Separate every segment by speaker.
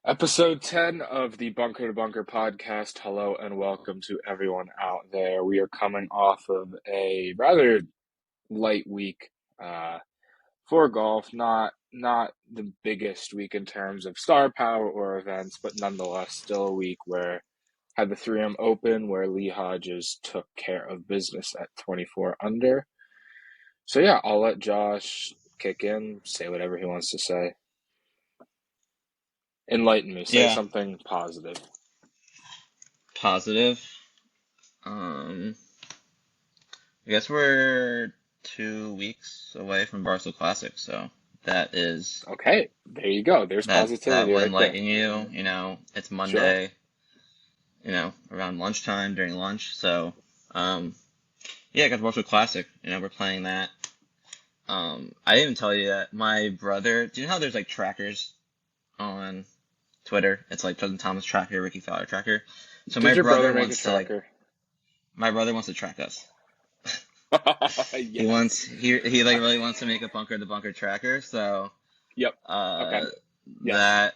Speaker 1: Episode 10 of the Bunker to Bunker podcast. Hello and welcome to everyone out there. We are coming off of a rather light week for golf. Not the biggest week in terms of star power or events, but nonetheless still a week where had the 3M Open where Lee Hodges took care of business at 24 under. So yeah, I'll let Josh kick in, say whatever he wants to say. Enlighten me, say
Speaker 2: Yeah,
Speaker 1: something positive.
Speaker 2: positive. I guess we're 2 weeks away from Barcelona Classic, so that is
Speaker 1: Okay, there you go. There's
Speaker 2: that
Speaker 1: positivity
Speaker 2: will
Speaker 1: right there.
Speaker 2: enlighten you. It's
Speaker 1: Sure.
Speaker 2: Monday, around lunchtime during lunch. So, yeah, I got the Barcelona Classic. We're playing that. I didn't even tell you that my brother. Do you know how there's like trackers on Twitter? It's like Justin Thomas tracker, Ricky Fowler tracker. So
Speaker 1: Did
Speaker 2: my
Speaker 1: your
Speaker 2: brother
Speaker 1: brother make a
Speaker 2: wants to
Speaker 1: tracker?
Speaker 2: track us.
Speaker 1: Yes.
Speaker 2: He like really wants to make a bunker to bunker tracker, so
Speaker 1: Yep. Okay.
Speaker 2: uh
Speaker 1: Yes.
Speaker 2: that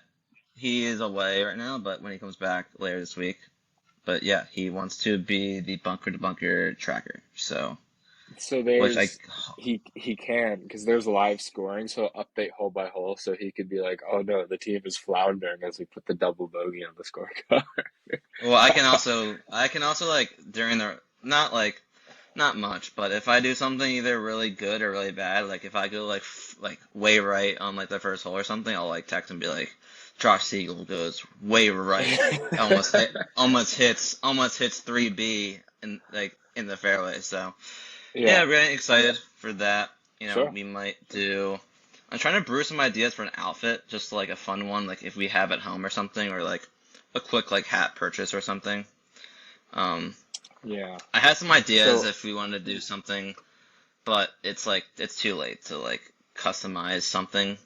Speaker 2: he is away right now, but when he comes back later this week. But yeah, he wants to be the bunker to bunker tracker. So
Speaker 1: So
Speaker 2: which I
Speaker 1: he can because there's live scoring, so update hole by hole, so he could be like, oh no, the team is floundering as we put the double bogey on the scorecard.
Speaker 2: well I can also like during the not much, but if I do something either really good or really bad, like if I go like way right on like the first hole or something, I'll like text and be like, Josh Siegel goes way right, almost hits 3B in the fairway. So yeah,
Speaker 1: Yeah.
Speaker 2: really
Speaker 1: Yeah.
Speaker 2: excited for that.
Speaker 1: Sure.
Speaker 2: We might do. I'm trying to brew some ideas for an outfit, just like a fun one, like if we have at home or something, or like a quick like hat purchase or something. Um,
Speaker 1: Yeah.
Speaker 2: I had some ideas
Speaker 1: So
Speaker 2: if we wanted to do something, but it's too late to like customize something.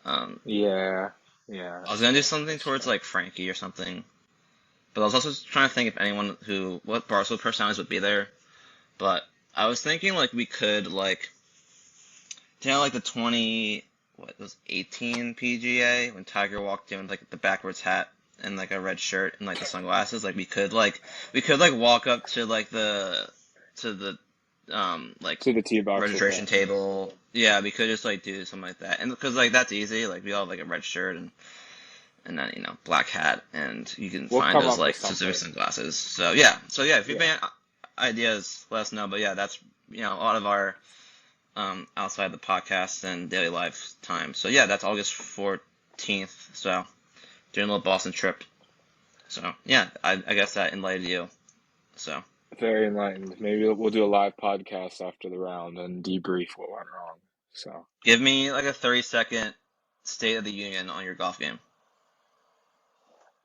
Speaker 2: Um,
Speaker 1: yeah. Yeah.
Speaker 2: I was gonna do something
Speaker 1: That's
Speaker 2: towards
Speaker 1: fair.
Speaker 2: like Frankie or something, but I was also trying to think if anyone what Barstool personalities would be there. But I was thinking like we could like, like the 20 what was 18 PGA when Tiger walked in with like the backwards hat and like a red shirt and like the sunglasses. Like we could like walk up to like to the like
Speaker 1: To the tee box with
Speaker 2: registration
Speaker 1: that.
Speaker 2: table. Yeah, we could just like do something like that, and because like that's easy. Like we all have like a red shirt and then black hat, and you can
Speaker 1: We'll
Speaker 2: find
Speaker 1: come
Speaker 2: those
Speaker 1: up with
Speaker 2: like specific
Speaker 1: something.
Speaker 2: sunglasses. So yeah, if you've
Speaker 1: Yeah.
Speaker 2: been ideas, let us know. But yeah, that's a lot of our outside the podcast and daily life time. So yeah, that's August 14th. So doing a little Boston trip. So yeah, I guess that enlightened you. So
Speaker 1: Very enlightened. Maybe we'll do a live podcast after the round and debrief what went wrong. So,
Speaker 2: give me like a 30-second state of the union on your golf game.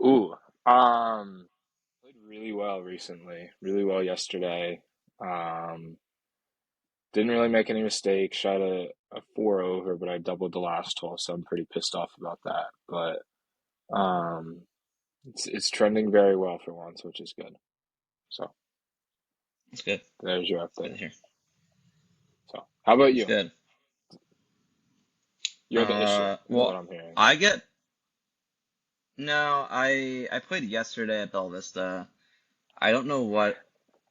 Speaker 1: ooh, played really well recently. Really well yesterday. Um, didn't really make any mistakes. Shot a four over, but I doubled the last hole, so I'm pretty pissed off about that. But it's trending very well for once, which is good. So
Speaker 2: It's good.
Speaker 1: there's your
Speaker 2: It's good
Speaker 1: update.
Speaker 2: to hear.
Speaker 1: So how about
Speaker 2: It's
Speaker 1: you?
Speaker 2: good.
Speaker 1: You're the issue, is what
Speaker 2: Well,
Speaker 1: I'm hearing.
Speaker 2: I get no. I played yesterday at Bella Vista. I don't know what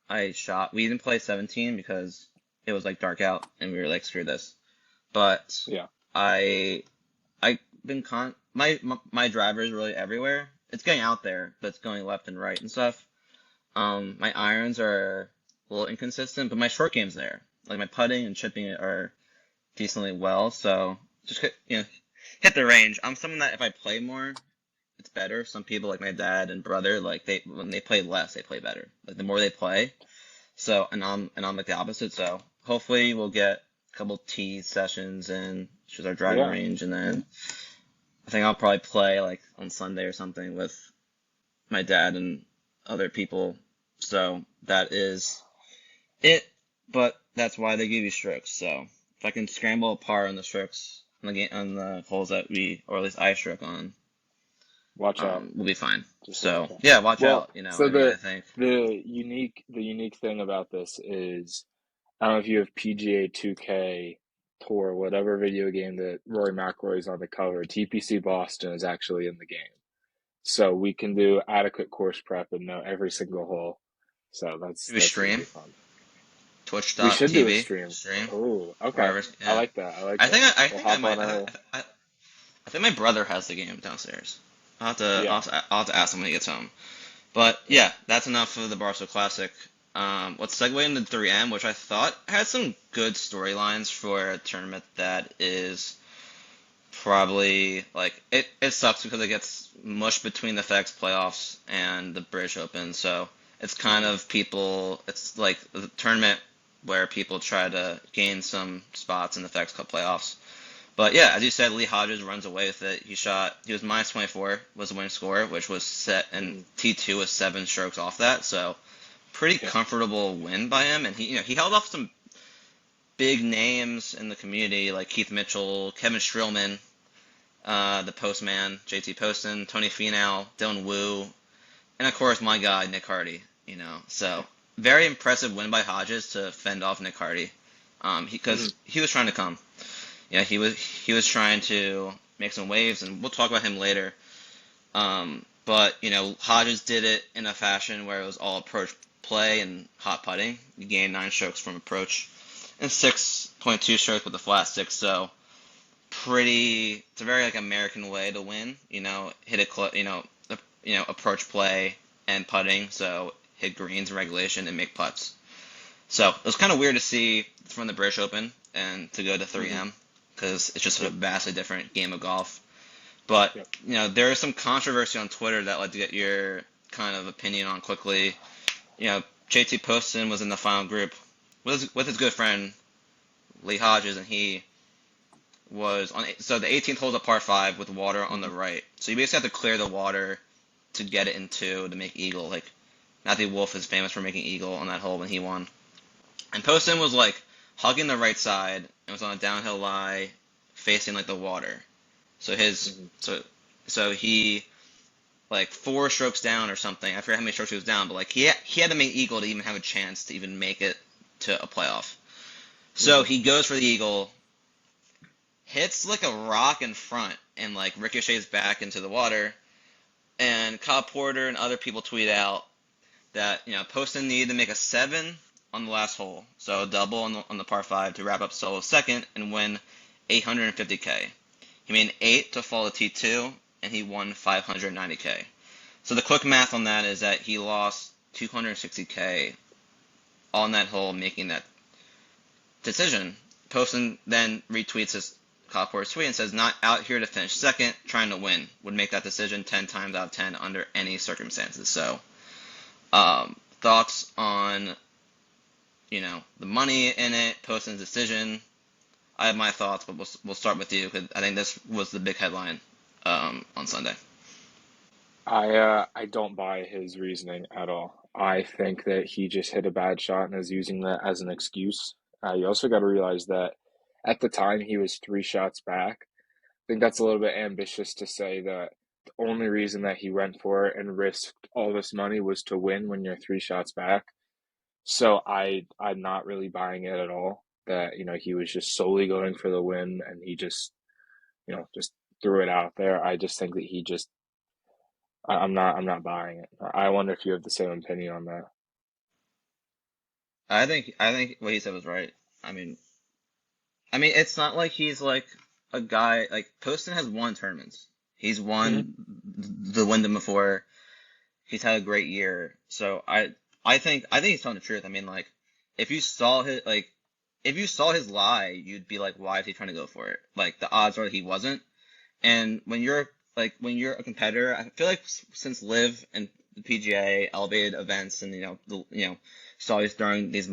Speaker 2: I shot. We didn't play 17 because it was like dark out and we were like, screw this. But
Speaker 1: Yeah.
Speaker 2: I I been my driver is really everywhere. It's getting out there, but it's going left and right and stuff. My irons are a little inconsistent, but my short game's there. Like my putting and chipping are decently well, so just hit the range. I'm someone that if I play more, it's better. Some people like my dad and brother, like when they play less, they play better. Like the more they play. So and I'm like the opposite. So hopefully we'll get a couple tee sessions in, choose our driving
Speaker 1: Yeah.
Speaker 2: range, and then I think I'll probably play like on Sunday or something with my dad and other people. So that is it. But that's why they give you strokes. So if I can scramble a par on the strokes on the holes that or at least I stroke on,
Speaker 1: Watch out.
Speaker 2: we'll be fine.
Speaker 1: Just watch
Speaker 2: So
Speaker 1: out.
Speaker 2: yeah, watch
Speaker 1: Well,
Speaker 2: out.
Speaker 1: so
Speaker 2: I think.
Speaker 1: the unique thing about this is I don't know if you have PGA 2K Tour, whatever video game that Rory McIlroy is on the cover, TPC Boston is actually in the game. So we can do adequate course prep and know every single hole. So
Speaker 2: Do we
Speaker 1: that's gonna
Speaker 2: stream?
Speaker 1: be fun. We should do a
Speaker 2: Twitch.tv
Speaker 1: stream.
Speaker 2: stream,
Speaker 1: Oh, okay.
Speaker 2: wherever.
Speaker 1: I
Speaker 2: Yeah,
Speaker 1: like that. I like that.
Speaker 2: I
Speaker 1: We'll
Speaker 2: think I
Speaker 1: hop
Speaker 2: might.
Speaker 1: on our
Speaker 2: I think my brother has the game downstairs.
Speaker 1: yeah.
Speaker 2: I'll have to ask him when he gets home. But yeah, that's enough of the Barstool Classic. Let's segue into 3M, which I thought had some good storylines for a tournament that is probably like it sucks because it gets mushed between the FedEx playoffs and the British Open. So it's kind
Speaker 1: Mhm.
Speaker 2: of people. It's like the tournament where people try to gain some spots in the FedEx Cup playoffs. But yeah, as you said, Lee Hodges runs away with it. He was minus 24 was the winning score, which was set, and
Speaker 1: Mhm.
Speaker 2: T2 was 7 strokes off that. So pretty
Speaker 1: Yeah.
Speaker 2: comfortable win by him, and he held off some big names in the community like Keith Mitchell, Kevin Streelman, the Postman, JT Poston, Tony Finau, Dylan Wu, and of course my guy Nick Hardy. So very impressive win by Hodges to fend off Nick Hardy,
Speaker 1: Mhm.
Speaker 2: because he was trying to come. Yeah, he was trying to make some waves, and we'll talk about him later. But Hodges did it in a fashion where it was all approach play and hot putting. He gained 9 strokes from approach and 6.2 strokes with the flat six. So pretty. It's a very like American way to win. Hit it. Approach play and putting. So hit greens in regulation and make putts. So it was kind of weird to see from the British Open and to go to
Speaker 1: Mhm.
Speaker 2: 3M because it's just a
Speaker 1: Yep.
Speaker 2: vastly different game of golf. But
Speaker 1: Yep.
Speaker 2: there is some controversy on Twitter that I'd like to get your kind of opinion on quickly. JT Poston was in the final group with his good friend Lee Hodges, and he was on. So the 18th hole is a par five with water on the
Speaker 1: Mhm.
Speaker 2: right. So you basically have to clear the water to get it in two to make eagle. Like Matthew Wolff is famous for making eagle on that hole when he won. And Poston was like hugging the right side and was on a downhill lie, facing like the water. So his
Speaker 1: Mhm.
Speaker 2: so he like 4 strokes down or something. I forget how many strokes he was down, but like he had to make eagle to even have a chance to even make it to a playoff. So
Speaker 1: Mhm.
Speaker 2: he goes for the eagle, hits like a rock in front, and like ricochets back into the water. And Kyle Porter and other people tweet out that Poston needed to make a 7 on the last hole, so a double on the par five to wrap up solo second and win 850K. He made an 8 to fall to T2, and he won 590K. So the quick math on that is that he lost 260K on that hole making that decision. Poston then retweets his Copport's tweet and says, "Not out here to finish second, trying to win. Would make that decision 10 times out of 10 under any circumstances." So, thoughts on the money in it, Poston's decision. I have my thoughts, but we'll start with you because I think this was the big headline on Sunday.
Speaker 1: I don't buy his reasoning at all. I think that he just hit a bad shot and is using that as an excuse. You also got to realize that at the time he was 3 shots back. I think that's a little bit ambitious to say that the only reason that he went for it and risked all this money was to win when you're 3 shots back. So I'm not really buying it at all that, he was just solely going for the win and he just threw it out there. I just think that he just I'm not buying it. I wonder if you have the same opinion on that.
Speaker 2: I think what he said was right. I mean, it's not like he's like a guy like Poston has won tournaments. He's
Speaker 1: Hmm.
Speaker 2: won the Wyndham before. He's had a great year. So I think he's telling the truth. I mean, like if you saw his lie, you'd be like, why is he trying to go for it? Like the odds are that he wasn't. And when you're a competitor, I feel like since Live and the PGA elevated events and saw he's throwing these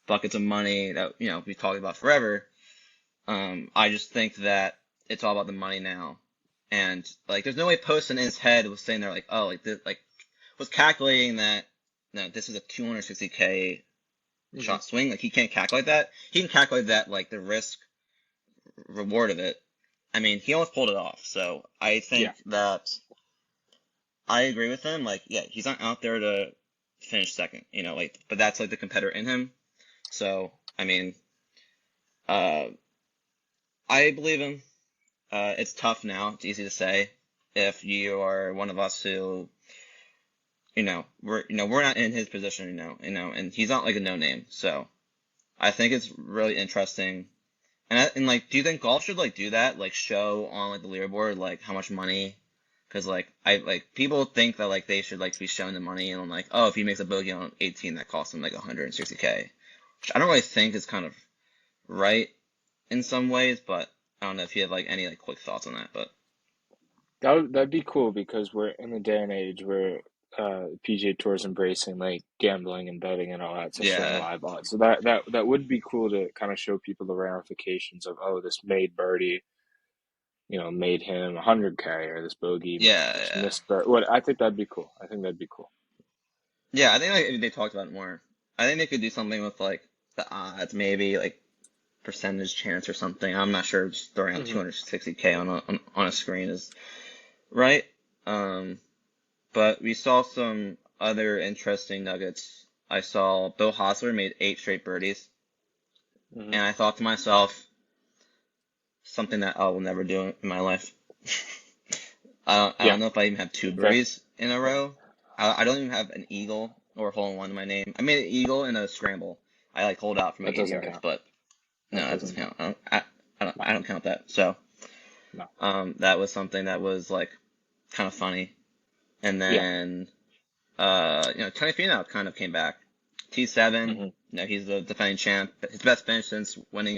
Speaker 2: buckets of money that we've talked about forever. I just think that it's all about the money now, and like there's no way Poston in his head was saying there like oh like this like was calculating that no this is a 260K
Speaker 1: Hmm.
Speaker 2: shot swing, like he can't calculate that. He can calculate that like the risk reward of it. I mean he almost pulled it off, so I
Speaker 1: Yeah.
Speaker 2: think that I agree with him. Like yeah, he's not out there to finish second, like but that's like the competitor in him. So I mean Uh, I believe him. It's tough now. It's easy to say if you are one of us who, we're not in his position, and he's not like a no name. So I think it's really interesting. And like, do you think golf should like do that, like show on like the leaderboard like how much money? Because like people think that like they should like be shown the money, and I'm like, oh, if he makes a bogey on 18, that costs him like 160K, which I don't really think is kind of right in some ways, but I don't know if you have like any like quick thoughts on that. But
Speaker 1: That'd be cool because we're in the day and age where PGA Tour is embracing like gambling and betting and all that, so showing
Speaker 2: yeah,
Speaker 1: live odds. So that would be cool to kind of show people the ramifications of, oh, this made birdie, made him 100K, or this bogey
Speaker 2: yeah,
Speaker 1: just
Speaker 2: yeah,
Speaker 1: missed birdie. What I think that'd be cool. I think that'd be cool.
Speaker 2: yeah. I think like if they talked about it more, I think they could do something with like the odds, maybe like percentage chance or something. I'm not sure. Just throwing out
Speaker 1: Hmm.
Speaker 2: 260K on a screen is right. Um, but we saw some other interesting nuggets. I saw Bill Hosler made 8 straight birdies,
Speaker 1: Hmm.
Speaker 2: and I thought to myself, something that I will never do in my life. I
Speaker 1: Yeah,
Speaker 2: don't know if I even have two
Speaker 1: fair.
Speaker 2: birdies in a row. I don't even have an eagle or a hole in one in my name. I made an eagle in a scramble. I like holed out from
Speaker 1: That
Speaker 2: like 80
Speaker 1: doesn't
Speaker 2: yards,
Speaker 1: count.
Speaker 2: but no,
Speaker 1: That
Speaker 2: that
Speaker 1: doesn't
Speaker 2: doesn't
Speaker 1: count.
Speaker 2: count.
Speaker 1: No,
Speaker 2: I don't count that. So,
Speaker 1: no.
Speaker 2: that was something that was like kind of funny. And
Speaker 1: Yeah.
Speaker 2: then, Tony Finau kind of came back. T7,
Speaker 1: Hmm.
Speaker 2: he's the defending champ. His best finish since winning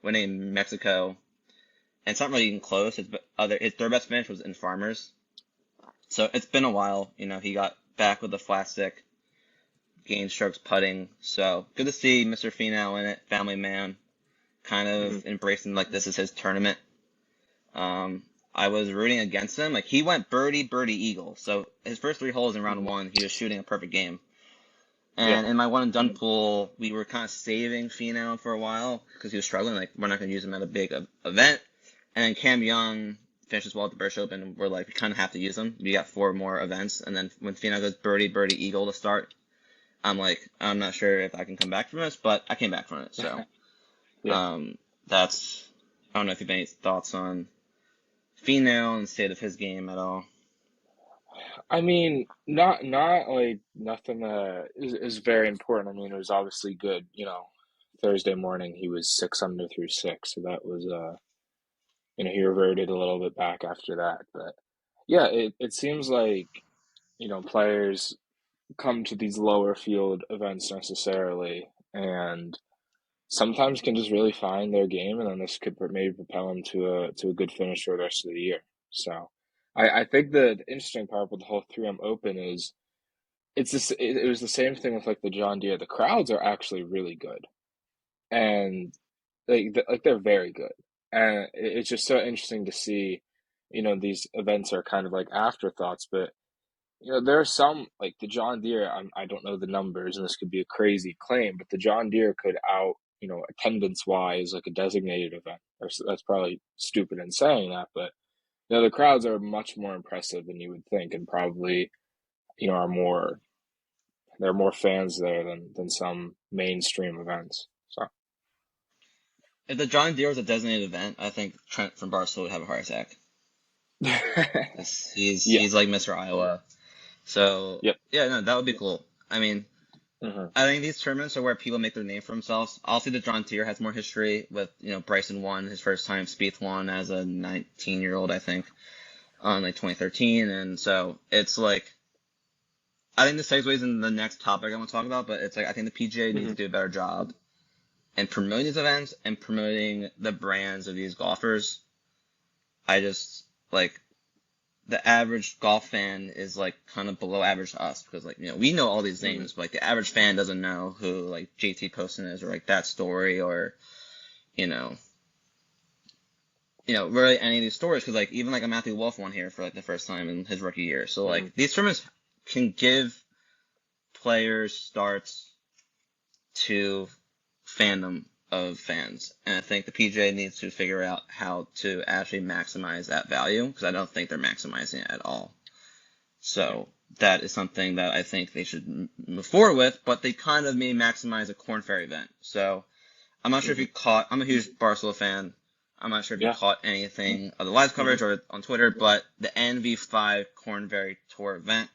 Speaker 2: in Mexico. And it's not really even close. His third best finish was in Farmers. So it's been a while. He got back with the flat stick, gained strokes putting. So good to see Mr. Finau in it, family man, kind
Speaker 1: Hmm.
Speaker 2: of embracing like this is his tournament. I was rooting against him. Like he went birdie, birdie, eagle. So his first 3 holes in round
Speaker 1: Hmm.
Speaker 2: one, he was shooting a perfect game.
Speaker 1: Yeah.
Speaker 2: And in my one and done pool, we were kind of saving Finau for a while because he was struggling. Like we're not going to use him at a big event. And then Cam Young finishes well at the British Open. And we're like, we kind of have to use him. We got 4 more events. And then when Finau goes birdie, birdie, eagle to start, I'm like, I'm not sure if I can come back from this, but I came back from it. So,
Speaker 1: Yeah.
Speaker 2: um, that's, I don't know if you have any thoughts on Finau and the state of his game at all.
Speaker 1: I mean, not like nothing is very important. I mean, it was obviously good. Thursday morning he was 6 under through six, so that was he reverted a little bit back after that. But yeah, it seems like players come to these lower field events necessarily, and sometimes can just really find their game, and then this could maybe propel them to a good finish for the rest of the year. So, I think the interesting part with the whole 3M Open is it was the same thing with like the John Deere. The crowds are actually really good, and like they're very good, and it's just so interesting to see. These events are kind of like afterthoughts, but there are some like the John Deere. I don't know the numbers, and this could be a crazy claim, but the John Deere could out attendance wise like a designated event. That's probably stupid in saying that, but the crowds are much more impressive than you would think, and probably are more there are more fans there than some mainstream events. So
Speaker 2: If the John Deere was a designated event, I think Trent from Barstool would have a heart attack.
Speaker 1: yeah,
Speaker 2: He's like Mr. Iowa. So
Speaker 1: yep.
Speaker 2: yeah, no, that would be cool. I mean,
Speaker 1: Hmm.
Speaker 2: I think these tournaments are where people make their name for themselves. Obviously, the John Deere has more history with, Bryson won his first time, Spieth won as a 19-year-old, I think, on like 2013. And so it's like, I think this segues in the next topic I want to talk about, but it's like, I think the PGA needs
Speaker 1: Hmm.
Speaker 2: to do a better job in promoting these events and promoting the brands of these golfers. I just, like, the average golf fan is like kind of below average to us because like we know all these
Speaker 1: Hmm.
Speaker 2: names, but like the average fan doesn't know who like JT Poston is or like that story or you know really any of these stories because like even like a Matthew Wolff won here for like the first time in his rookie year. So
Speaker 1: Hmm.
Speaker 2: like these tournaments can give players starts to fandom of fans, and I think the PGA needs to figure out how to actually maximize that value because I don't think they're maximizing it at all.
Speaker 1: Yeah.
Speaker 2: So that is something that I think they should move forward with, but they kind of may maximize a Corn Ferry event. So I'm not sure if
Speaker 1: Hmm.
Speaker 2: you caught. I'm a huge Barcelona fan. I'm not sure if you
Speaker 1: Yeah.
Speaker 2: caught anything of the live
Speaker 1: Hmm.
Speaker 2: coverage or on Twitter, but the NV5 Corn Ferry Tour event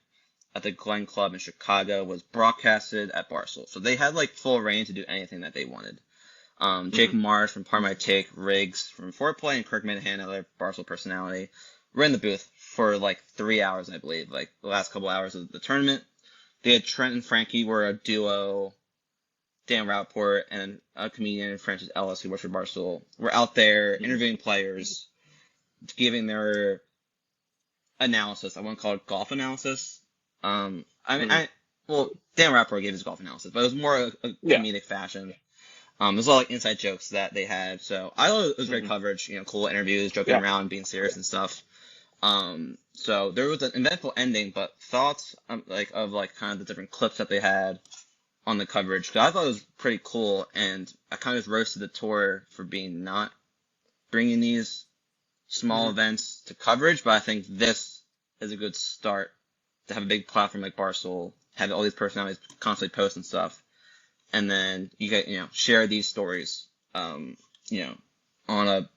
Speaker 2: at the Glen Club in Chicago was broadcasted at Barstool. So they had like full reign to do anything that they wanted. Jake
Speaker 1: Hmm.
Speaker 2: Mars from Par My Take, Riggs from Foreplay, and Kirk Minahan, another Barstool personality, were in the booth for like 3 hours, I believe, like the last couple hours of the tournament. They had Trent and Frankie were a duo. Dan Rapport and a comedian, Francis Ellis, who works for Barstool, were out there
Speaker 1: Hmm.
Speaker 2: interviewing players, giving their analysis. I wouldn't call it golf analysis. I mean,
Speaker 1: Hmm.
Speaker 2: well, Dan Rapport gave his golf analysis, but it was more a
Speaker 1: Yeah.
Speaker 2: comedic fashion. There's a lot of like, inside jokes that they had, so I thought it was great
Speaker 1: Hmm.
Speaker 2: coverage. Cool interviews, joking
Speaker 1: Yeah.
Speaker 2: around, being serious and stuff. So there was an eventful ending, but thoughts of kind of the different clips that they had on the coverage. 'Cause I thought it was pretty cool, and I kind of roasted the tour for being not bringing these small
Speaker 1: Hmm.
Speaker 2: events to coverage, but I think this is a good start to have a big platform like Barstool, have all these personalities constantly post and stuff, and then you get share these stories, you know, on a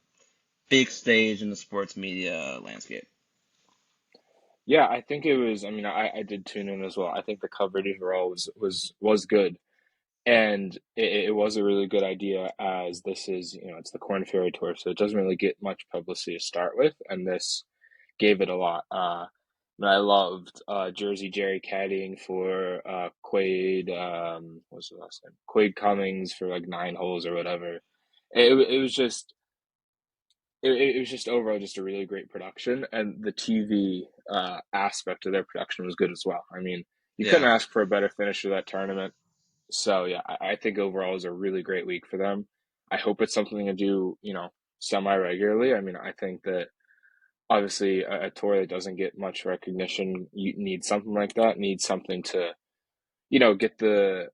Speaker 2: big stage in the sports media landscape.
Speaker 1: Yeah, I think it was. I mean, I did tune in as well. I think the coverage overall was good, and it was a really good idea. As this is, it's the Corn Ferry Tour, so it doesn't really get much publicity to start with, and this gave it a lot. And I loved Jersey Jerry caddying for Quade. What's the last name? Quade Cummings for like 9 holes or whatever. It was just it was just overall just a really great production, and the TV aspect of their production was good as well. I mean, you couldn't
Speaker 2: Yeah.
Speaker 1: ask for a better finish to that tournament. So yeah, I think overall it was a really great week for them. I hope it's something to do, semi regularly. I mean, I think that obviously a tour that doesn't get much recognition, you need something like that. Need something to, get the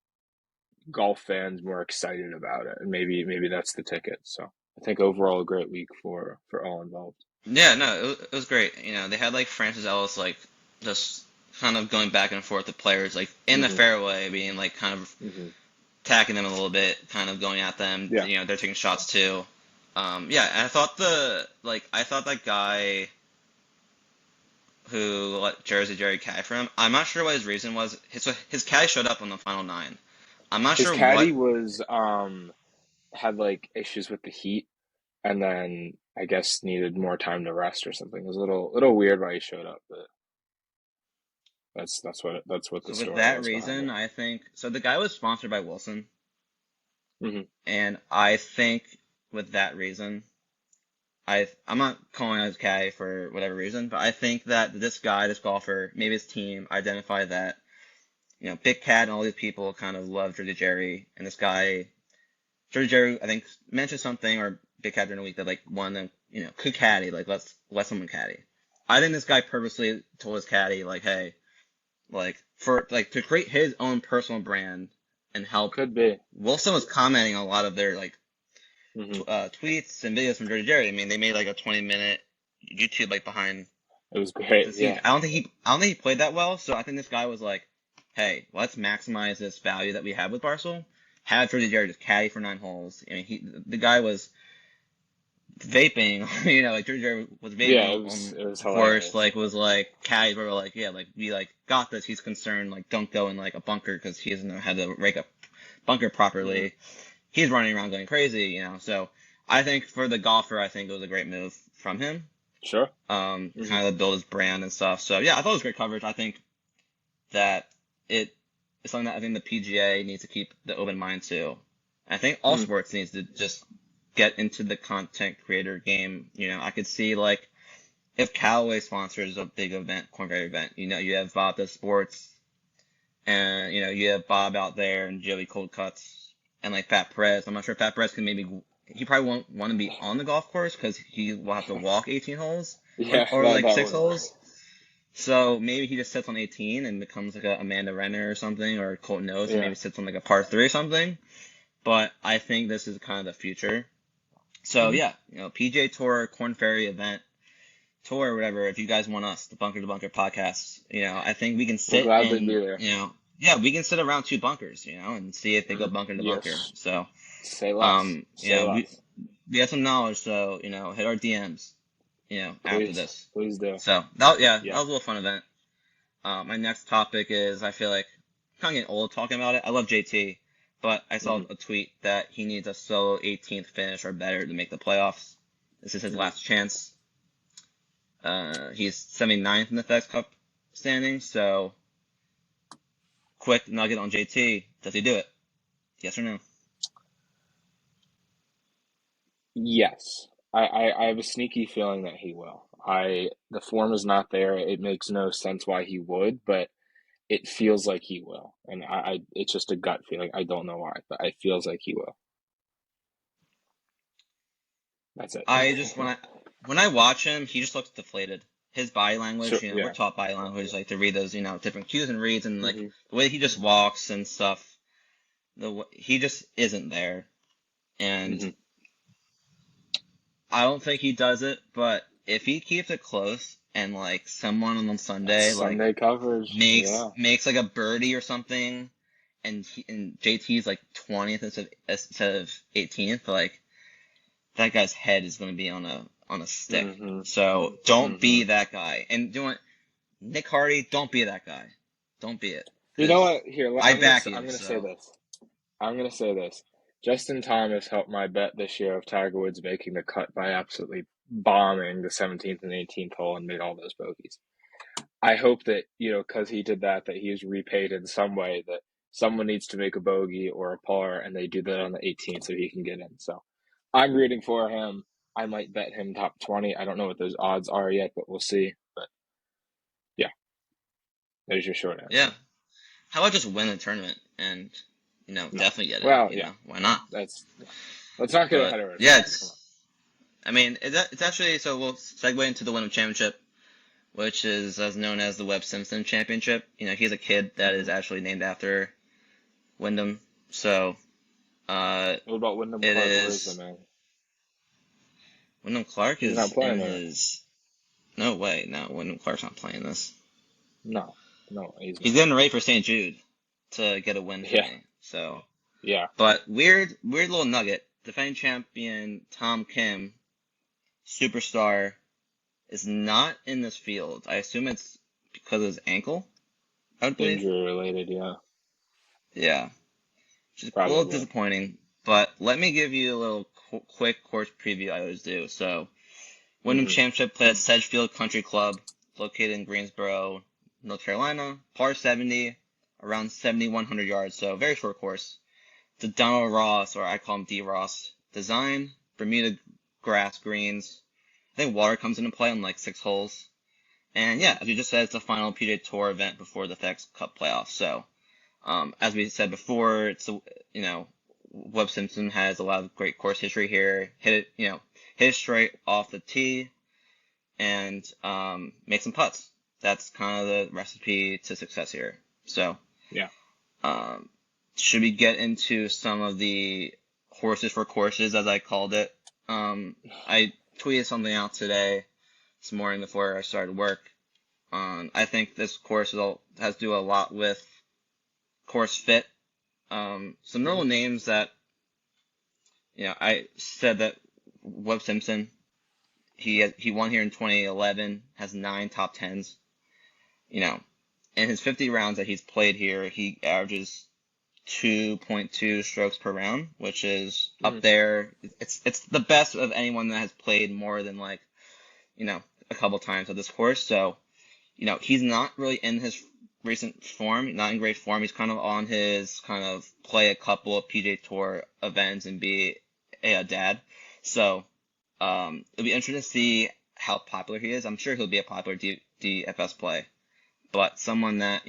Speaker 1: golf fans more excited about it, and maybe that's the ticket. So I think overall a great week for all involved.
Speaker 2: Yeah, no, it was great. They had like Francis Ellis like just kind of going back and forth with players like in the
Speaker 1: Hmm.
Speaker 2: fairway, being like kind of
Speaker 1: Hmm.
Speaker 2: attacking them a little bit, kind of going at them.
Speaker 1: Yeah.
Speaker 2: They're taking shots too. Yeah, and I thought that guy who let Jersey Jerry caddy for him. I'm not sure what his reason was. His caddy showed up on the final nine. I'm not
Speaker 1: His
Speaker 2: sure what.
Speaker 1: caddy was had like issues with the heat, and then I guess needed more time to rest or something. It was a little weird why he showed up, but that's what the
Speaker 2: So with
Speaker 1: story
Speaker 2: that
Speaker 1: was behind
Speaker 2: reason,
Speaker 1: it.
Speaker 2: I think so. The guy was sponsored by Wilson,
Speaker 1: Hmm.
Speaker 2: and I think with that reason, I'm not calling out his caddy for whatever reason, but I think that this guy, this golfer, maybe his team identified that Big Cat and all these people kind of love Jersey Jerry, and this guy, Jersey Jerry, I think mentioned something or Big Cat during the week that like one of them, could caddy, like let's let someone caddy. I think this guy purposely told his caddy like, hey, like for like to create his own personal brand and help.
Speaker 1: Could be.
Speaker 2: Wilson was commenting on a lot of their like
Speaker 1: Hmm.
Speaker 2: tweets and videos from Jersey Jerry. I mean, they made like a 20-minute YouTube like behind
Speaker 1: It was great.
Speaker 2: the scenes.
Speaker 1: Yeah.
Speaker 2: I don't think he played that well. So I think this guy was like, hey, let's maximize this value that we have with Barcel. Have Jersey Jerry just caddy for 9 holes. I mean, the guy was vaping. Like Jersey Jerry was vaping
Speaker 1: Yeah,
Speaker 2: on,
Speaker 1: it was
Speaker 2: on
Speaker 1: it was
Speaker 2: the course.
Speaker 1: hilarious.
Speaker 2: Like was like caddies were like, yeah, like we like got this. He's concerned. Like don't go in like a bunker because he doesn't know how to rake a bunker
Speaker 1: Hmm.
Speaker 2: properly. He's running around going crazy. So I think for the golfer, I think it was a great move from him.
Speaker 1: Sure. Hmm.
Speaker 2: Kind of build his brand and stuff. So yeah, I thought it was great coverage. I think that it is something that I think the PGA needs to keep the open mind to. I think all
Speaker 1: Hmm.
Speaker 2: sports needs to just get into the content creator game. I could see like if Callaway sponsors a big event, Corn Ferry event. You have Bob Does Sports, and you have Bob out there and Joey Cold Cuts and like Pat Perez. I'm not sure if Pat Perez can maybe. He probably won't want to be on the golf course because he will have to walk 18 holes or,
Speaker 1: Yeah,
Speaker 2: or
Speaker 1: that
Speaker 2: like
Speaker 1: that
Speaker 2: six
Speaker 1: wouldn't work.
Speaker 2: holes. So maybe he just sits on 18 and becomes like a Amanda Renner or something, or Colton Nose and
Speaker 1: Yeah.
Speaker 2: maybe sits on like a par three or something. But I think this is kind of the future. So
Speaker 1: Hmm.
Speaker 2: yeah, PJ Tour, Corn Ferry event, tour, or whatever. If you guys want us, the Bunker to Bunker podcast, I think we can
Speaker 1: We'll
Speaker 2: sit
Speaker 1: gladly be
Speaker 2: in,
Speaker 1: there.
Speaker 2: yeah, we can sit around two bunkers, and see if they go
Speaker 1: Hmm.
Speaker 2: bunker to bunker.
Speaker 1: Yes.
Speaker 2: So
Speaker 1: Say less.
Speaker 2: You
Speaker 1: Say
Speaker 2: know,
Speaker 1: less.
Speaker 2: we have some knowledge, so hit our DMs, after
Speaker 1: Please.
Speaker 2: this.
Speaker 1: Please do.
Speaker 2: So that
Speaker 1: Yeah.
Speaker 2: was a little fun event. My next topic is I feel like I'm kind of getting old talking about it. I love JT, but I saw
Speaker 1: Hmm.
Speaker 2: a tweet that he needs a solo 18th finish or better to make the playoffs. This is his
Speaker 1: Hmm.
Speaker 2: last chance. He's 79th in the Fedex Cup standings, so quick nugget on JT. Does he do it? Yes or no?
Speaker 1: Yes. I have a sneaky feeling that he will. The form is not there. It makes no sense why he would, but it feels like he will. And it's just a gut feeling. I don't know why, but it feels like he will. That's it.
Speaker 2: I just when I watch him, he just looks deflated. His body
Speaker 1: So
Speaker 2: language, we're
Speaker 1: yeah.
Speaker 2: taught body language like to read those, different cues and reads, and like
Speaker 1: Hmm.
Speaker 2: the way he just walks and stuff. He just isn't there, and
Speaker 1: Hmm.
Speaker 2: I don't think he does it. But if he keeps it close and like someone on Sunday like
Speaker 1: Sunday coverage.
Speaker 2: makes
Speaker 1: Yeah.
Speaker 2: makes like a birdie or something, and JT's like 20th instead of 18th, like that guy's head is going to be on a stick.
Speaker 1: Hmm.
Speaker 2: So don't
Speaker 1: Hmm.
Speaker 2: be that guy. And doing Nick Hardy, don't be that guy. Don't be it,
Speaker 1: You know
Speaker 2: because
Speaker 1: what? Here,
Speaker 2: I back
Speaker 1: I'm
Speaker 2: you.
Speaker 1: gonna say
Speaker 2: So
Speaker 1: this. I'm gonna say this. Justin Thomas helped my bet this year of Tiger Woods making the cut by absolutely bombing the 17th and 18th hole and made all those bogeys. I hope that, because he did that, that he is repaid in some way, that someone needs to make a bogey or a par, and they do that on the 18th so he can get in. So I'm rooting for him. I might bet him top 20. I don't know what those odds are yet, but we'll see. But yeah, there's your short
Speaker 2: yeah,
Speaker 1: answer.
Speaker 2: how about just win the tournament and
Speaker 1: No.
Speaker 2: definitely get in?
Speaker 1: Well, yeah,
Speaker 2: Why not?
Speaker 1: yeah. Let's not get
Speaker 2: But
Speaker 1: ahead of
Speaker 2: yeah,
Speaker 1: ourselves. Come on.
Speaker 2: it's actually, so we'll segue into the Wyndham Championship, which is as known as the Webb Simpson Championship. He's a kid that is
Speaker 1: Hmm.
Speaker 2: actually named after Wyndham. So uh,
Speaker 1: What about Wyndham
Speaker 2: it
Speaker 1: Clark? Where is the
Speaker 2: is
Speaker 1: man?
Speaker 2: Wyndham Clark
Speaker 1: He's not
Speaker 2: is in
Speaker 1: playing there.
Speaker 2: his. No way, no, Wyndham Clark's not playing this.
Speaker 1: No, no, he's
Speaker 2: He's
Speaker 1: not.
Speaker 2: getting ready for St. Jude to get a win for
Speaker 1: Yeah,
Speaker 2: me. So,
Speaker 1: yeah.
Speaker 2: but weird little nugget. Defending champion Tom Kim, superstar, is not in this field. I assume it's because of his ankle, I would believe.
Speaker 1: Injury related, yeah,
Speaker 2: Yeah, which is a little
Speaker 1: probably.
Speaker 2: disappointing. But let me give you a little quick course preview I always do. So, Wyndham
Speaker 1: Hmm.
Speaker 2: Championship played at Sedgefield Country Club, located in Greensboro, North Carolina. Par 70, around 7,100 yards, so very short course. The Donald Ross, or I call him D Ross, design, Bermuda grass greens. I think water comes into play on like 6 holes. And yeah, as we just said, it's the final PGA Tour event before the Fedex Cup Playoffs. So, as we said before, Webb Simpson has a lot of great course history here. Hit it straight off the tee and make some putts. That's kind of the recipe to success here. So,
Speaker 1: Yeah.
Speaker 2: um, should we get into some of the horses for courses, as I called it? I tweeted something out this morning before I started work. I think this course has to do a lot with course fit. Some notable
Speaker 1: Hmm.
Speaker 2: names that, I said that Webb Simpson, he won here in 2011, has 9 top 10s. You know, in his 50 rounds that he's played here, he averages 2.2 strokes per round, which is up
Speaker 1: Hmm.
Speaker 2: there. It's the best of anyone that has played more than like, a couple times at this course. So, he's not really in his recent form, not in great form. He's kind of on his kind of play a couple of PJ Tour events and be a dad. So, it'll be interesting to see how popular he is. I'm sure he'll be a popular DFS play, but someone that,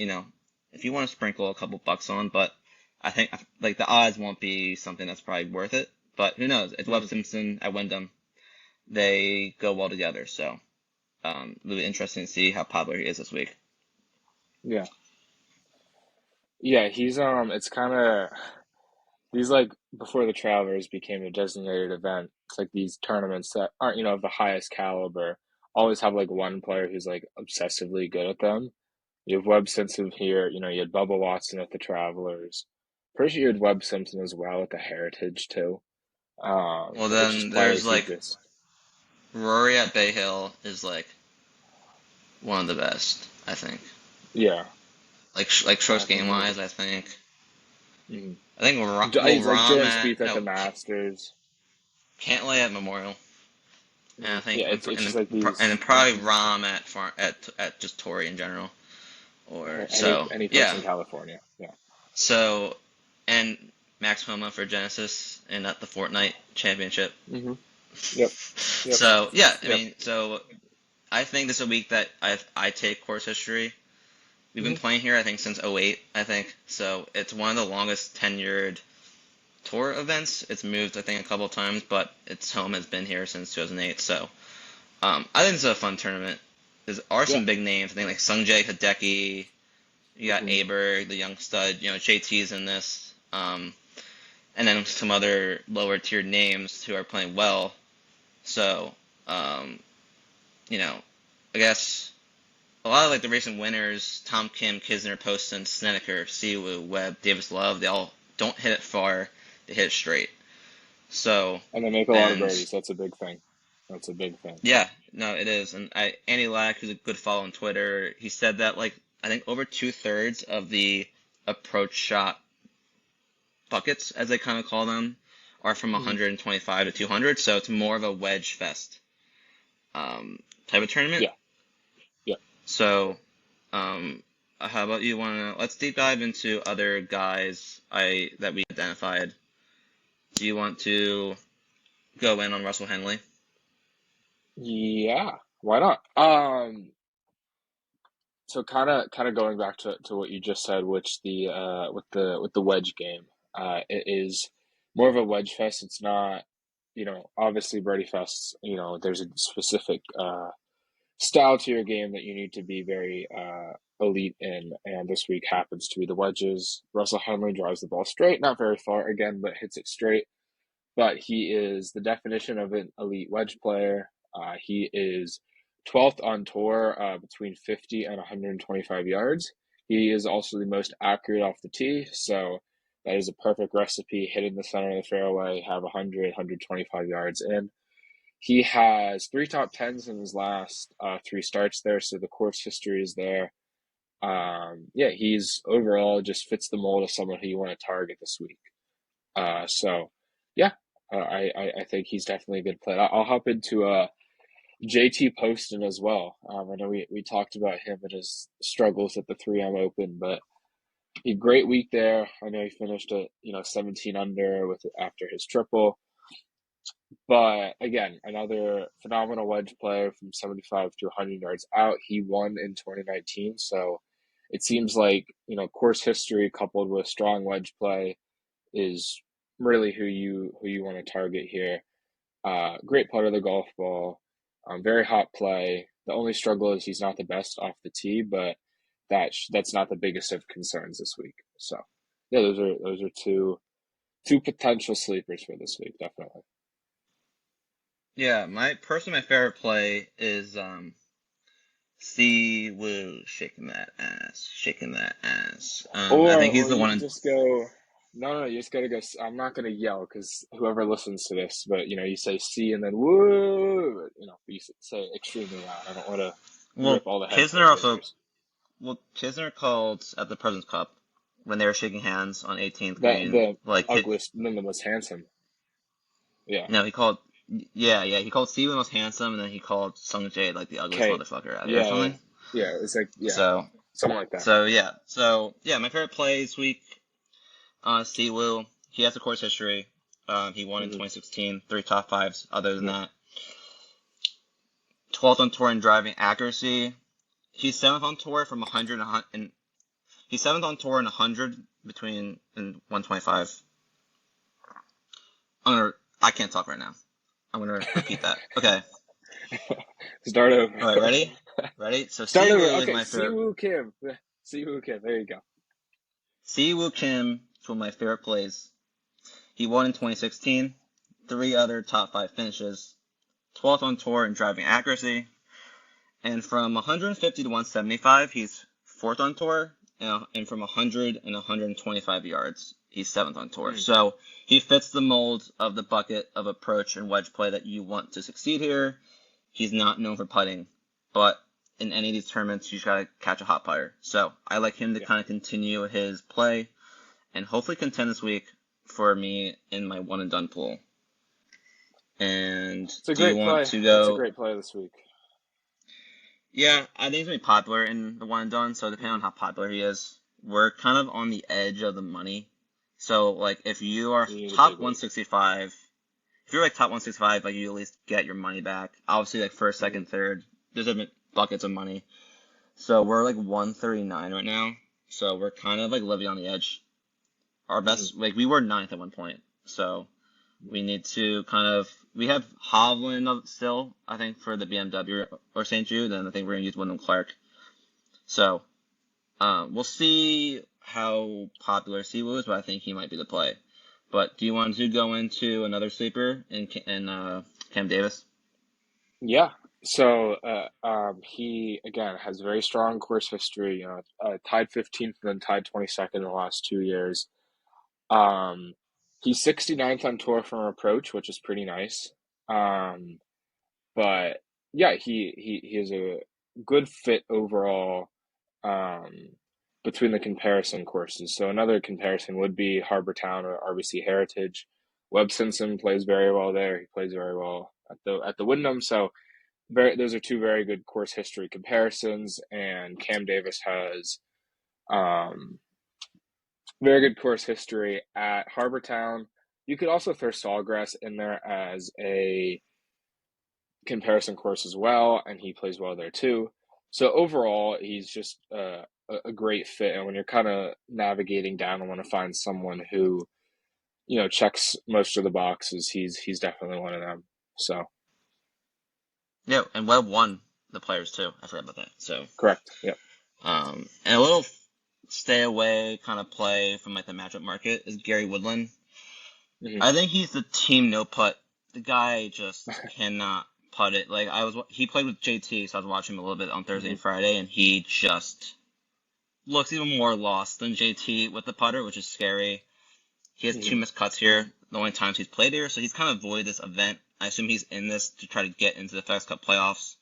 Speaker 2: if you want to sprinkle a couple bucks on, but I think like the odds won't be something that's probably worth it. But who knows? It's Webb
Speaker 1: Hmm.
Speaker 2: Simpson at Wyndham. They go well together. So, it'll be interesting to see how popular he is this week.
Speaker 1: Yeah. Yeah, it's kind of these like before the Travelers became a designated event. It's like these tournaments that aren't, of the highest caliber always have like one player who's like obsessively good at them. You have Webb Simpson here, you had Bubba Watson at the Travelers. pretty sure you had Webb Simpson as well at the Heritage too.
Speaker 2: Well,
Speaker 1: It's just
Speaker 2: then there's
Speaker 1: players who
Speaker 2: like
Speaker 1: just
Speaker 2: Rory at Bay Hill is like one of the best, I think.
Speaker 1: yeah,
Speaker 2: Like shorts game
Speaker 1: definitely.
Speaker 2: wise, I think.
Speaker 1: Mhm.
Speaker 2: I think
Speaker 1: He's like
Speaker 2: Rom
Speaker 1: Jordan
Speaker 2: at
Speaker 1: Spieth at the
Speaker 2: no
Speaker 1: Masters.
Speaker 2: Cantlay at Memorial, and I think
Speaker 1: Yeah, it's just like
Speaker 2: and
Speaker 1: these
Speaker 2: then probably Rom at at just Torrey in general. Or so
Speaker 1: any place
Speaker 2: yeah.
Speaker 1: in California. Yeah.
Speaker 2: So and Max Homa for Genesis and at the Fortnite Championship.
Speaker 1: hmm Yep. Yep.
Speaker 2: So yeah, I
Speaker 1: Yep.
Speaker 2: mean, so I think this is a week that I take course history. We've been
Speaker 1: hmm
Speaker 2: playing here, I think, since '08, I think. So it's one of the longest tenured tour events. It's moved, I think, a couple of times, but its home has been here since 2008. So I think it's a fun tournament. There are
Speaker 1: Yeah.
Speaker 2: some big names. I think like Sungjae, Hideki, you got
Speaker 1: hmm
Speaker 2: Aber, the young stud. JT's in this. And then some other lower tiered names who are playing well. So, um, you know, I guess a lot of like the recent winners, Tom Kim, Kisner, Poston, Snedeker, Siwoo, Webb, Davis Love, they all don't hit it far, they hit it straight. So,
Speaker 1: And they make a lot of
Speaker 2: and
Speaker 1: birdies. That's a big thing. That's a big thing.
Speaker 2: yeah, no, it is. And Andy Lack, who's a good follow on Twitter, he said that like I think over 2/3 of the approach shot buckets, as they kind of call them, are from
Speaker 1: hmm
Speaker 2: 125 to 200. So it's more of a wedge fest type of tournament.
Speaker 1: Yeah. Yeah.
Speaker 2: So, um, how about you wanna let's deep dive into other guys I that we identified. Do you want to go in on Russell Henley?
Speaker 1: Yeah. Why not? So kind of going back to what you just said, which the with the wedge game, it is more of a wedge fest. It's not, obviously birdie fests. There's a specific style to your game that you need to be very elite in, and this week happens to be the wedges. Russell Henley drives the ball straight, not very far again, but hits it straight. But he is the definition of an elite wedge player. He is 12th on tour, between 50 and 125 yards. He is also the most accurate off the tee, so that is a perfect recipe. Hit in the center of the fairway, have 100, 125 yards in. He has three top tens in his last three starts there, so the course history is there. Yeah, he's overall just fits the mold of someone who you want to target this week. So yeah, I think he's definitely a good play. I'll hop into JT Poston as well. I know we talked about him and his struggles at the 3M Open, but a great week there. I know he finished at 17 under with after his triple. But again, another phenomenal wedge player from 75 to 100 yards out. He won in 2019, so it seems like course history coupled with strong wedge play is really who you want to target here. Great putter of the golf ball, very hot play. The only struggle is he's not the best off the tee, but that's not the biggest of concerns this week. So yeah, those are two potential sleepers for this week, definitely.
Speaker 2: Yeah, my favorite play is Si Woo shaking that ass, shaking that ass. I think he's
Speaker 1: Or
Speaker 2: the
Speaker 1: you
Speaker 2: one
Speaker 1: can
Speaker 2: in
Speaker 1: just go. No, no, you just gotta go. I'm not gonna yell because whoever listens to this, but you say C and then woo. You say it extremely loud. I don't want to
Speaker 2: well
Speaker 1: rip all the
Speaker 2: Kisner
Speaker 1: headphones
Speaker 2: also
Speaker 1: ears.
Speaker 2: well Kisner called at the President's Cup when they were shaking hands on 18th
Speaker 1: That
Speaker 2: green
Speaker 1: the
Speaker 2: like hit
Speaker 1: ugliest, none the most handsome. Yeah.
Speaker 2: no he called yeah he called Si the most handsome and then he called Sung Jae like the ugliest
Speaker 1: Okay.
Speaker 2: motherfucker out here or
Speaker 1: Yeah, yeah,
Speaker 2: something.
Speaker 1: yeah. It's like
Speaker 2: So
Speaker 1: something like that.
Speaker 2: so yeah, my favorite play this week, Siwoo. He has a course history. He won in
Speaker 1: hmm
Speaker 2: 2016, three top fives. Other than
Speaker 1: Yep.
Speaker 2: that, 12th on tour in driving accuracy. He's seventh on tour from 100 and he's seventh on tour in 100 between and 125. I can't talk right now. I'm gonna repeat that. Okay.
Speaker 1: Start
Speaker 2: All right,
Speaker 1: over.
Speaker 2: ready? Ready? So
Speaker 1: Start over.
Speaker 2: Siwoo is
Speaker 1: Okay.
Speaker 2: my favorite.
Speaker 1: Siwoo Kim. Siwoo Kim. There you go.
Speaker 2: Siwoo Kim is one of my favorite plays. He won in 2016. Three other top five finishes. 12th on tour in driving accuracy. And from 150 to 175, he's fourth on tour. And from 100 and 125 yards He's 7th on tour.
Speaker 1: Mm.
Speaker 2: So he fits the mold of the bucket of approach and wedge play that you want to succeed here. He's not known for putting, but in any of these tournaments, you just got to catch a hot putter. So I like him to
Speaker 1: Yeah.
Speaker 2: kind of continue his play and hopefully contend this week for me in my one and done pool. And
Speaker 1: It's a
Speaker 2: do you
Speaker 1: great
Speaker 2: want
Speaker 1: play.
Speaker 2: to
Speaker 1: It's a
Speaker 2: go?
Speaker 1: great play this week.
Speaker 2: Yeah, I think he's going to be popular in the one and done, so depending on
Speaker 1: Mm.
Speaker 2: how popular he is, we're kind of on the edge of the money. So, like, if you are
Speaker 1: You need a
Speaker 2: top
Speaker 1: big week.
Speaker 2: 165, if you're like top 165, like, you at least get your money back. Obviously, like, first,
Speaker 1: Mm.
Speaker 2: second, third, there's different buckets of money. So, we're like 139 right now. So, we're kind of like living on the edge. Our best, like, we were ninth at one point. So, we need to we have Hovland still, I think, for the BMW or St. Jude, and I think we're going to use Wyndham Clark. So, we'll see how popular Siwoo is, but I think he might be the play. But do you want to go into another sleeper in Cam Davis?
Speaker 1: Yeah. So he again has very strong course history. Tied 15th and then tied 22nd in the last 2 years. Um, he's 69th on tour from approach, which is pretty nice. Um, but yeah, he is a good fit overall. Um, between the comparison courses. So another comparison would be Harbour Town or RBC Heritage. Webb Simpson plays very well there. He plays very well at the Wyndham. So those are two very good course history comparisons. And Cam Davis has um, very good course history at Harbour Town. You could also throw Sawgrass in there as a comparison course as well, and he plays well there too. So overall, he's just a great fit. And when you're kind of navigating down and want to find someone who checks most of the boxes, he's definitely one of them. So
Speaker 2: Yeah, and Webb won the Players too. I forgot about that. So,
Speaker 1: correct. Yep.
Speaker 2: and a little stay away kind of play from like the matchup market is Gary Woodland.
Speaker 1: Hmm.
Speaker 2: I think he's the team no putt. The guy just cannot putt it. Like he played with JT, so I was watching him a little bit on Thursday
Speaker 1: Hmm.
Speaker 2: and Friday, and he just looks even more lost than JT with the putter, which is scary. He has two
Speaker 1: Hmm.
Speaker 2: missed cuts here, the only times he's played here, so he's kind of avoided this event. I assume he's in this to try to get into the Fedex Cup Playoffs.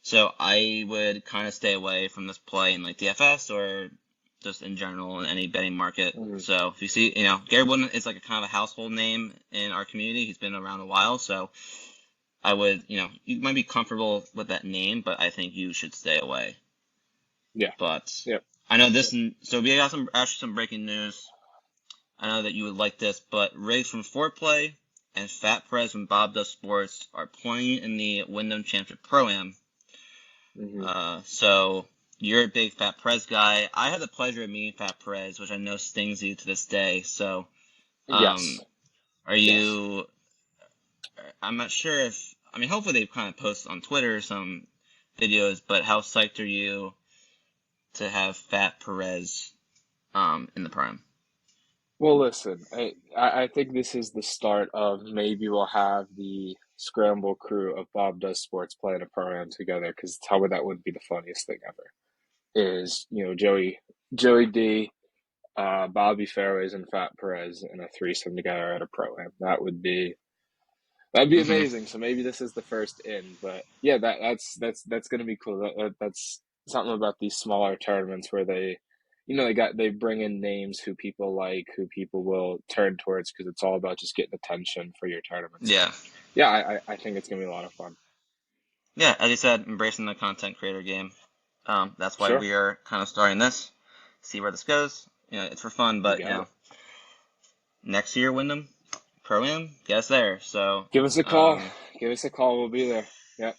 Speaker 2: So I would kind of stay away from this play in like DFS or just in general in any betting market.
Speaker 1: Hmm.
Speaker 2: So if you see, Gary Woodland is like a kind of a household name in our community. He's been around a while, so I would, you might be comfortable with that name, but I think you should stay away.
Speaker 1: Yeah.
Speaker 2: But
Speaker 1: Yep.
Speaker 2: I know this, so we got some breaking news. I know that you would like this, but Riggs from Foreplay and Fat Perez from Bob Does Sports are playing in the Wyndham Championship Pro-Am.
Speaker 1: Hmm.
Speaker 2: So you're a big Fat Perez guy. I had the pleasure of meeting Fat Perez, which I know stings you to this day. So,
Speaker 1: Yes.
Speaker 2: are
Speaker 1: Yes.
Speaker 2: you? I'm not sure if. I mean, hopefully they kind of post on Twitter some videos. But how psyched are you to have Fat Perez, in the prime?
Speaker 1: Well, listen, I think this is the start of maybe we'll have the scramble crew of Bob Does Sports playing a program together, because tell me that would be the funniest thing ever. Is Joey D, Bobby Fairways, and Fat Perez in a threesome together at a pro am. That'd be
Speaker 2: Hmm.
Speaker 1: amazing. So maybe this is the first in, but yeah, that's gonna be cool. That's something about these smaller tournaments where they bring in names who people like, who people will turn towards, because it's all about just getting attention for your tournament. So
Speaker 2: Yeah,
Speaker 1: yeah, I think it's gonna be a lot of fun.
Speaker 2: yeah. As you said, embracing the content creator game. That's why
Speaker 1: Sure,
Speaker 2: we are kind of starting this. See where this goes. It's for fun,
Speaker 1: you
Speaker 2: but
Speaker 1: got it.
Speaker 2: next year Wyndham Pro-Am, get us there. So,
Speaker 1: Give us a call. Give us a call. We'll be there. Yeah.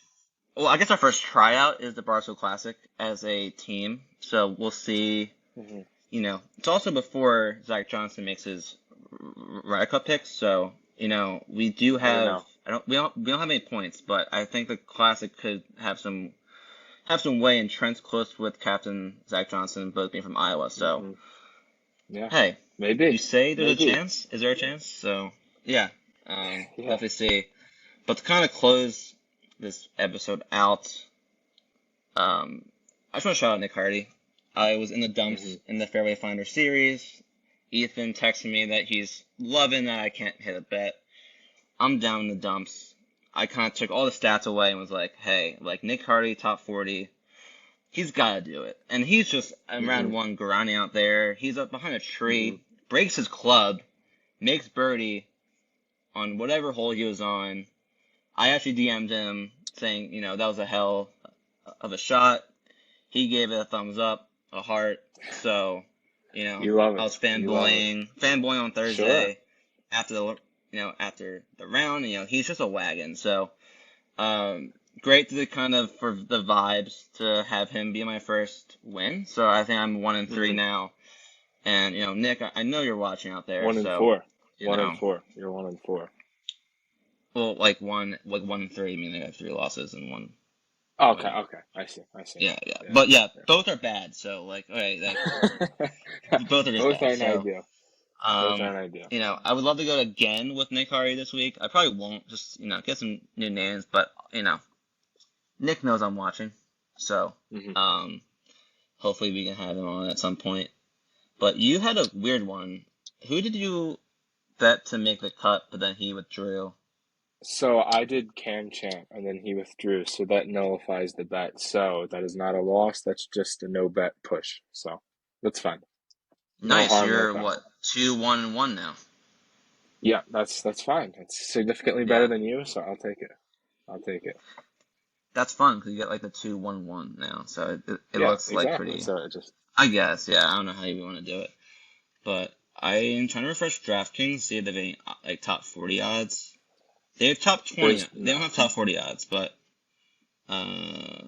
Speaker 2: well, I guess our first tryout is the Barstool Classic as a team. So we'll see.
Speaker 1: Hmm.
Speaker 2: It's also before Zach Johnson makes his Ryder Cup picks. So, we do
Speaker 1: Never
Speaker 2: have.
Speaker 1: know.
Speaker 2: We don't have any points, but I think the Classic could have some way in Trent's close with Captain Zach Johnson, both being from Iowa. So,
Speaker 1: Hmm. Yeah.
Speaker 2: hey, you
Speaker 1: Maybe.
Speaker 2: say there's a
Speaker 1: Maybe.
Speaker 2: chance? Is there a chance? So, yeah,
Speaker 1: Yeah.
Speaker 2: definitely see. But to kind of close this episode out, I just want to shout out Nick Hardy. I was in the
Speaker 1: Hmm.
Speaker 2: dumps in the Fairway Finder series. Ethan texting me that he's loving that I can't hit a bet. I'm down in the dumps. I kind of took all the stats away and was like, hey, like Nick Hardy, top 40, he's got to do it. And he's just in round
Speaker 1: Hmm.
Speaker 2: one grinding out there. He's up behind a
Speaker 1: Hmm.
Speaker 2: tree, breaks his club, makes birdie on whatever hole he was on. I actually DM'd him saying, that was a hell of a shot. He gave it a thumbs up, a heart. So,
Speaker 1: You love
Speaker 2: I
Speaker 1: it.
Speaker 2: was
Speaker 1: You love it.
Speaker 2: fanboying on
Speaker 1: Sure.
Speaker 2: Thursday after after the round. He's just a wagon. So, um, great to kind of for the vibes to have him be my first win. So I think I'm 1-3
Speaker 1: Hmm.
Speaker 2: now. And Nick, I know you're watching out there.
Speaker 1: One and
Speaker 2: So,
Speaker 1: four.
Speaker 2: you
Speaker 1: One and
Speaker 2: know,
Speaker 1: four. You're 1-4.
Speaker 2: well, like 1-3, meaning I have 3 losses and one
Speaker 1: Okay.
Speaker 2: win.
Speaker 1: Okay. I see. I see.
Speaker 2: Yeah, yeah.
Speaker 1: Yeah.
Speaker 2: But yeah,
Speaker 1: Yeah.
Speaker 2: both are bad. So like, all right, like both are just
Speaker 1: Both
Speaker 2: bad.
Speaker 1: aren't
Speaker 2: So,
Speaker 1: ideal. Both aren't ideal.
Speaker 2: I would love to go again with Nick Hardy this week. I probably won't, just get some new names, but Nick knows I'm watching, so
Speaker 1: Hmm.
Speaker 2: um, hopefully we can have him on at some point. But you had a weird one. Who did you bet to make the cut, but then he withdrew?
Speaker 1: So I did Cam Champ, and then he withdrew, so that nullifies the bet. So that is not a loss. That's just a no bet push. So that's fine. No
Speaker 2: Nice.
Speaker 1: harm, no
Speaker 2: You're
Speaker 1: foul.
Speaker 2: what, 2-1-1 now?
Speaker 1: Yeah, that's fine. It's significantly better
Speaker 2: Yeah,
Speaker 1: than you, so I'll take it. I'll take it.
Speaker 2: that's fun because you get like the 2-1-1 now, so it
Speaker 1: Yeah,
Speaker 2: looks like
Speaker 1: exactly.
Speaker 2: pretty.
Speaker 1: So it just
Speaker 2: I guess, yeah. I don't know how you want to do it, but I am trying to refresh DraftKings, see if they have any like top 40 odds. They have top 20.
Speaker 1: there's
Speaker 2: They don't
Speaker 1: no.
Speaker 2: have top 40 odds, but uh,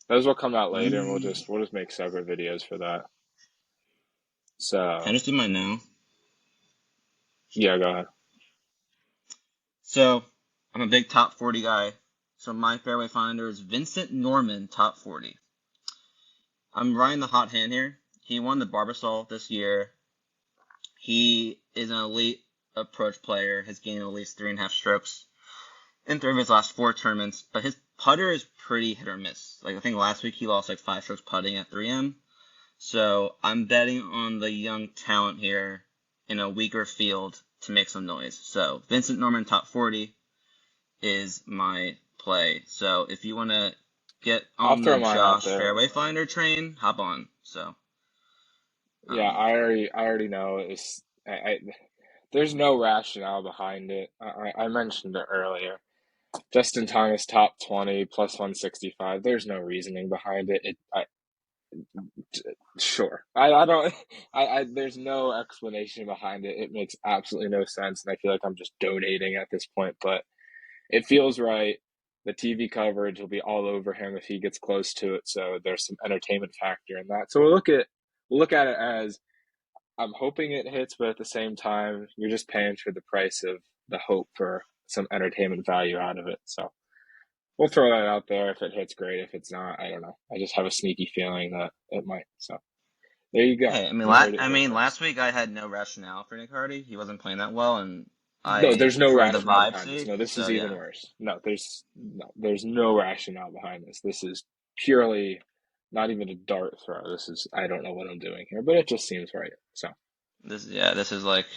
Speaker 1: Those will come out later, and we'll
Speaker 2: mm,
Speaker 1: just make separate videos for that.
Speaker 2: can I
Speaker 1: So
Speaker 2: just do mine now?
Speaker 1: yeah, go ahead.
Speaker 2: So I'm a big top 40 guy. So my fairway finder is Vincent Norman, top 40. I'm riding the hot hand here. He won the Barbasol this year. He is an elite approach player, has gained at least 3.5 strokes in 3 of his last 4 tournaments, but his putter is pretty hit or miss. Like I think last week he lost like 5 strokes putting at 3M. So I'm betting on the young talent here in a weaker field to make some noise. So Vincent Norman top 40 is my play. So if you want to get
Speaker 1: I'll
Speaker 2: on
Speaker 1: throw
Speaker 2: the
Speaker 1: mine out
Speaker 2: Josh
Speaker 1: there.
Speaker 2: Fairway Finder train, hop on. So
Speaker 1: Yeah,
Speaker 2: um,
Speaker 1: I already know it's there's no rationale behind it. I mentioned it earlier. Justin Thomas top 20 plus 165. There's no reasoning behind it. Sure. I don't there's no explanation behind it. It makes absolutely no sense, and I feel like I'm just donating at this point, but it feels right. The TV coverage will be all over him if he gets close to it, so there's some entertainment factor in that. So we'll look at it as I'm hoping it hits, but at the same time, you're just paying for the price of the hope for some entertainment value out of it. So we'll throw that out there. If it hits, great. If it's not, I don't know. I just have a sneaky feeling that it might. So there you go.
Speaker 2: hey,
Speaker 1: You heard it
Speaker 2: I
Speaker 1: here
Speaker 2: mean, last
Speaker 1: first.
Speaker 2: week I had no rationale for Nick Hardy. He wasn't playing that well, and
Speaker 1: No,
Speaker 2: I,
Speaker 1: there's no
Speaker 2: for the
Speaker 1: rationale
Speaker 2: vibe
Speaker 1: behind this.
Speaker 2: sake.
Speaker 1: No, this
Speaker 2: So
Speaker 1: is even
Speaker 2: yeah,
Speaker 1: worse. There's no rationale behind this. This is purely not even a dart throw. This is I don't know what I'm doing here, but it just seems right. So
Speaker 2: this is like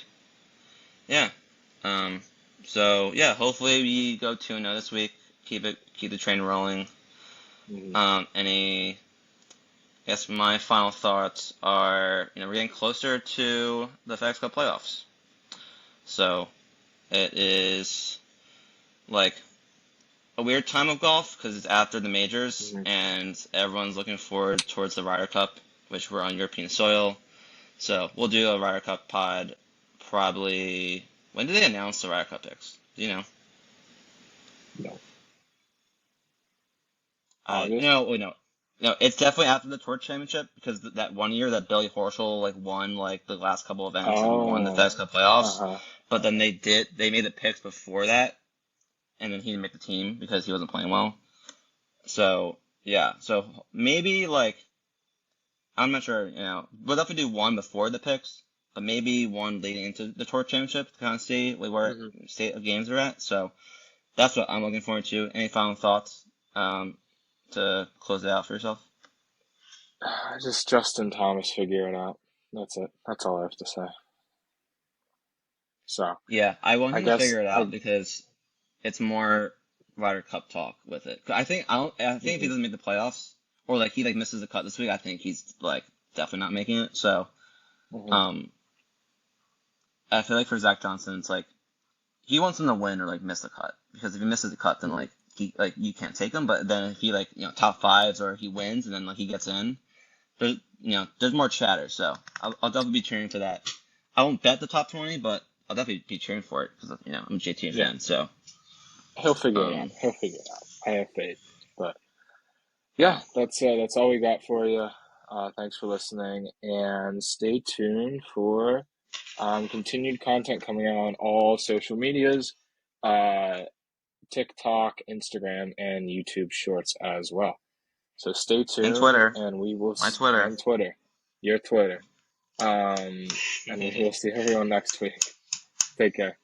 Speaker 2: yeah. Um, so yeah, hopefully we go 2-0 this week. Keep the train rolling.
Speaker 1: mhm.
Speaker 2: Any I guess my final thoughts are, we're getting closer to the Fedex Cup Playoffs. So it is like a weird time of golf because it's after the majors
Speaker 1: Mhm.
Speaker 2: and everyone's looking forward towards the Ryder Cup, which we're on European soil. So we'll do a Ryder Cup pod probably. When did they announce the Ryder Cup picks? Do you know?
Speaker 1: No, August.
Speaker 2: No, wait, no. No, it's definitely after the Tour Championship because that one year that Billy Horschel like won like the last couple events and won the
Speaker 1: Oh,
Speaker 2: FedEx Cup playoffs,
Speaker 1: uh-huh.
Speaker 2: but then they made the picks before that, and then he didn't make the team because he wasn't playing well. So yeah, so maybe like I'm not sure, we'll definitely do one before the picks, but maybe one leading into the Tour Championship to kind of see like, where
Speaker 1: Hmm.
Speaker 2: state of games are at. So that's what I'm looking forward to. Any final thoughts to close it out for yourself?
Speaker 1: Just Justin Thomas figure it out. That's it. That's all I have to say. So
Speaker 2: Yeah, I want
Speaker 1: I
Speaker 2: him to
Speaker 1: guess
Speaker 2: figure it
Speaker 1: I
Speaker 2: out because it's more Ryder Cup talk with it. 'Cause I think if he
Speaker 1: mhm,
Speaker 2: doesn't make the playoffs or like he like misses the cut this week, I think he's like definitely not making it. So,
Speaker 1: mhm,
Speaker 2: um, I feel like for Zach Johnson, it's like he wants him to win or like miss the cut because if he misses the cut, then
Speaker 1: mhm.
Speaker 2: like he like you can't take him. But then if he like top fives or he wins and then like he gets in, there's there's more chatter. So I'll definitely be cheering for that. I won't bet the top 20, but I'll definitely be cheering for it because I'm a JT
Speaker 1: Yeah,
Speaker 2: fan. So
Speaker 1: he'll figure it out.
Speaker 2: um
Speaker 1: He'll figure it out. I have faith. But yeah,
Speaker 2: yeah,
Speaker 1: that's all we got for you. Thanks for listening, and stay tuned for continued content coming out on all social medias, uh, TikTok, Instagram, and YouTube Shorts as well. So stay
Speaker 2: and
Speaker 1: tuned,
Speaker 2: Twitter,
Speaker 1: and we will
Speaker 2: my Twitter.
Speaker 1: and Twitter, your Twitter, and we will see everyone next week. Take care.